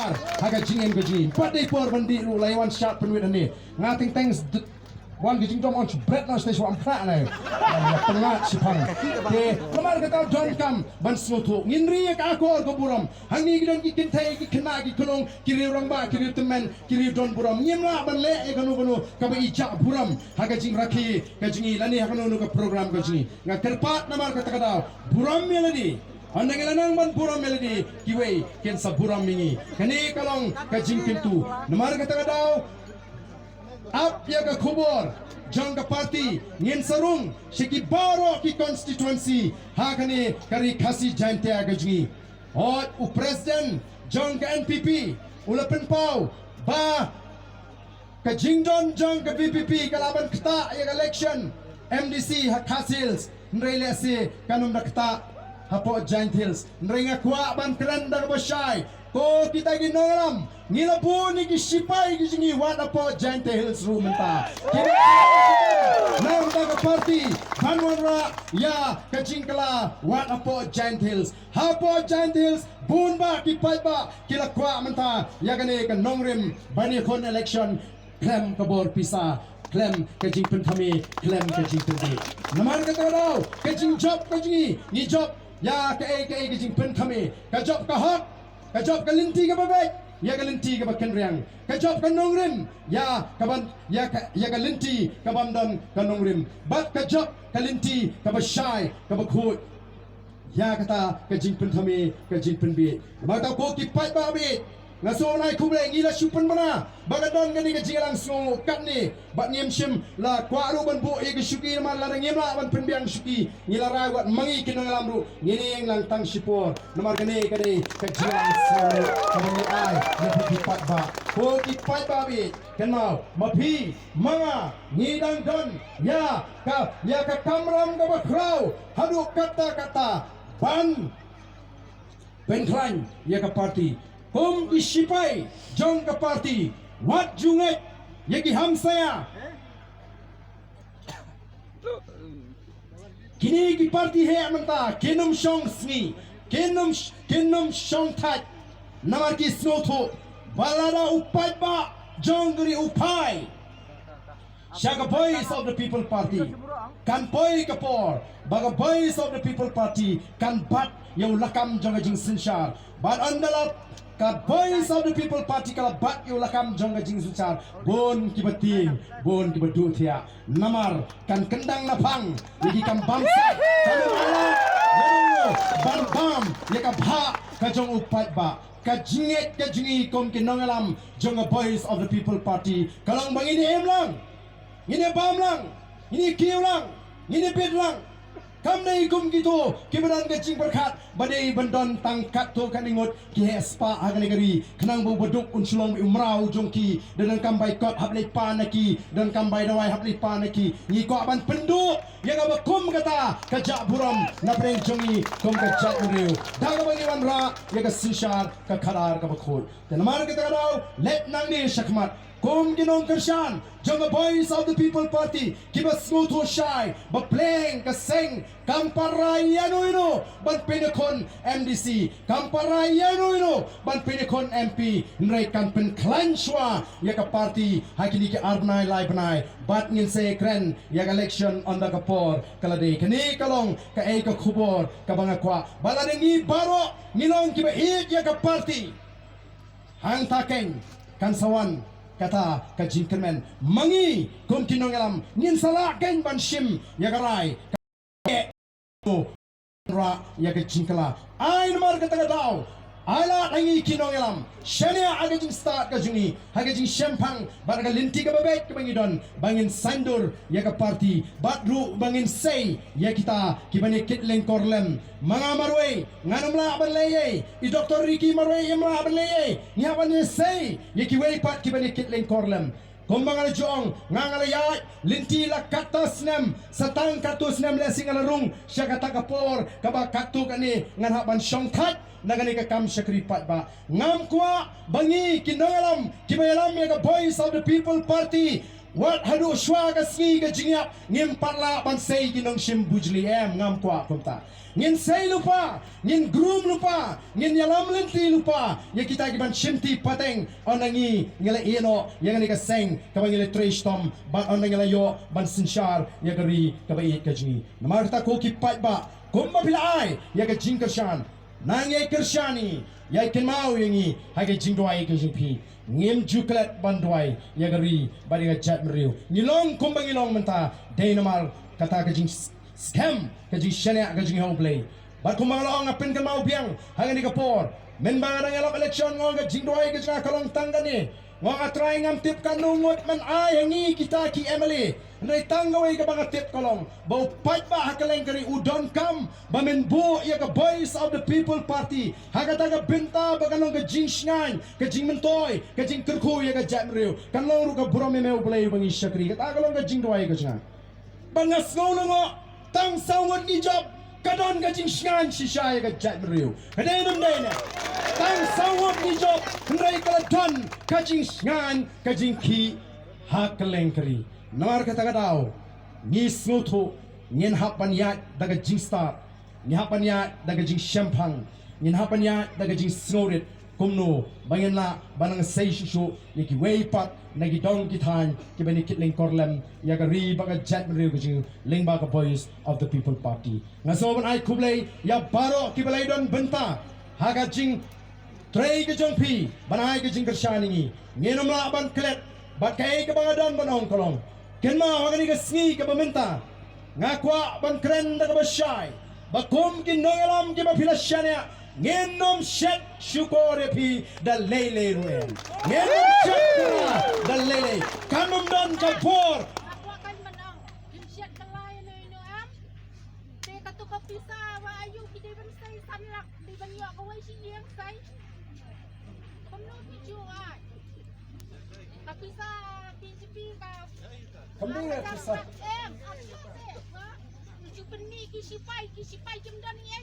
bar haga jingen gaji padai por bandi lu laiwan shot penwit ni ngating thanks wan gijing dom on bread na station am khra na pengat sipang ke lamar kata don kam ban smoto nginri ka akor ko buram hangi gidon ki kintai ki khna ki kulong kiri rang ba kiri temen kiri don buram nyemla ban le e kanu kanu ka ba ija buram haga jing rakhi ka jingi lani hakano no ka program ka jingi nga terpat namar kata kata buram melodi anda ngelanang ban buram melodi kiwe ken sa buram mingi kani kalong ka jing pintu namar kata kata up ya ka kubur jang ka party ngin sarung shiki baro ki constituency hakani kari khasi jante agajni और president jang ka NPP ulapen pau ba ka jingdon jang ka VPP kalaban kta ya election MDC hakasils nrele se kanum nakta hapo giant hills nrenga Kwah ban kranda ka syai ko kita ginoram ngilapun ni kisipai kisingi wada po giant hills room ta nang daga party banwanra ya kajingkala wada po giant hills hapo giant hills bunba kipaiba kila Kwah menta ya gane ka nongrim bani kon election klem kabor pisa klem kajing pen kami klem kajing pen namar kata daw kajing job kajing ni job ya ka kajing pen kami ka job ka hak ka job ka linti ka babek ya ka linti ka bakan riang ka job ka nongrim ya ka ban ya ka linti ka bandam ka nongrim bat ka job ka linti ka basyai ka bakhut ya kata ka jingpen kami ka jingpen bi mata ko kipat ba bi ngaso nai kumle ngila supan mana bagadon gani ka jingalang sngo kat ni bat ngiem shim la kwaru ban bu e syuki man la ngiem la ban penbiang syuki ngila rawat mangi kinang lamru ngini lang tang sipor nomor gani ka dei ka jingalang sngo kami ai na kipat ba ko kipat ba bi kenal mapi manga ngidang don ya ka kamram ka bakrau hadu kata ban penklan ya ka party hum disipai jong ka party wat junget yagi hamsaya kini ki party he amanta kenum shong sni kenum shong tat namar ki snotho balada upai ba jongri upai Shaga Boys of the People Party kan boy kapor baga Boys of the People Party kan bat yung lakam jong jing sinshar but andalap ka Boys of the People Party kala bat yung lakam jong jing sinshar bon kibating bon kibadu thia namar kan kendang napang lagi kan bangsa kan ala ban bam ya ka bha ka jong upat ba kajinget kajingi kom kinongalam jong Boys of the People Party kalang bangini em lang ini bam lang, ini kiu lang, ini bed lang. Kam nay kum gitu, kibaran kacing berkat, badai bandon tangkat tu kaningot ki hespa agani gari, kenang bu beduk unsulong umrau jongki, dan kambai kot hablai panaki, dan kambai dawai hablai panaki. Ni ko aban penduk, yang aba kum kata kajak buram, nabreng jongi kum kajak muriu. Daga bagi wanra, yang kasisyar kakarar kabakut. Dan namar kita kadau, let nang ni syakmat. Kum ginong kersyan, jong Boys of the People Party, kiba smuto syai, bapleng ka Seng, kamparay ino, ban pinakon MDC, kamparay ino, ban pinakon MP, nray kampen klanswa, yaka party, hakini ki arnay laibnay, bat ngin se kren, yak election on the kapor, kalade, kani kalong, ka ay ka kubor, kabanga Kwah, baladengi baro, ngilong kiba hit yaka party, hang takeng, kansawan, kata kajing kermen mangi kum kinongalam ngin sala ken ban shim yagarai ra yagajing kala ai mar kata gadau ala langi kinongalam shania agajing start kajungi hagajing shempang baraga linti ka babek bangidon bangin sandur yaga party badru bangin sei ya kita kibani kitleng korlem mga marwe nganumla abaleye I Dr. Ricky marwe yamla abaleye nyaban sei yakiwei pat kibani kitleng korlem Kumbang jong ngangalaya linti la katas nem satang katus nem lesing alarung sya kata kapor kaba katu kani ngan haban syongkat nagani ka kam syakripat ba ngam Kwah bangi kinongalam kibayalam ya ka Boys of the People Party Wat hadu shwa ka sngi ka jingyap ngim parla ban sei ginong shim bujli ngam Kwah kumta. Ngin sei lupa, ngin groom lupa, ngin yalam lenti lupa. Ya kita giban shimti pateng onangi ngila eno yang ni ka Seng ka ngila trash tom ban onangila yo ban sinshar ya gari ka bai ka jingi. Namar ta ko ki pat ba kumba pilai ya ka jing kershan. Nang ye kershani ya ken mau yangi ha ka jing doai ka jingpi. Ngim juklet bandwai ya gari bari ga chat meriu ngilong kumbang ngilong menta daynamal kata ka jing scam ka jing shania ka jing hong play bat kumbang long apin ka mau biang hangani ka por men bang ang elok election ngong ka jing doai ka jing kalong tanggani ngong atry ngam tip ka nungot man ay hangi kita ki Emily ndai tanggawai ka bang tip kolong bau pat ba hakaleng kari udon kam bamen bu ya ka voice of the people party hagata ka binta baganong ka jing shngan ka jing mentoy ka jing kerku ya ka jamriu kan long ru ka burome meu play bang ishakri ka tagalong ka jing doai ka jang bangas ngong ngo tang sawngot ni job kadon ka jing shngan shisha ya ka jamriu kadenum dayna tang sawngot ni job ndai ka don ka jing shngan ka jing ki hakaleng kari Namar kata kadau, ni snutu, ngin hapan ya daga jing star, ni hapan ya daga jing champang, ngin hapan ya daga jing snorit, kumno, bangin la banang say shishu, yaki way pat, nagi dong kitan, kibani kitling korlem, yaga ri baga jet meriu kajing, ling baga boys of the people party. Ngasoban ay kublay, ya baro kibalay don benta, haga jing tray kajong pi, banay kajing kershaningi, nginom la ban klet, bat kay kabanga don banong kolong. Kenma wagani ka sngi ka paminta nga Kwah ban kren da ka basyay bakum kinongalam ki mapilasyanya ngenom shet shukore pi da lele ruen ngenom shet da lele kanum don ka por Kwah kan manang kimsyak kalay na ino te katu ka pisa wa ayu ki ban say sanlak di ban yo ka way siyang say kamno video ay kapisa PCP ka Kambing ya kisah. Em, aku sih, wah, lucu benih kisi pai jam dan ni.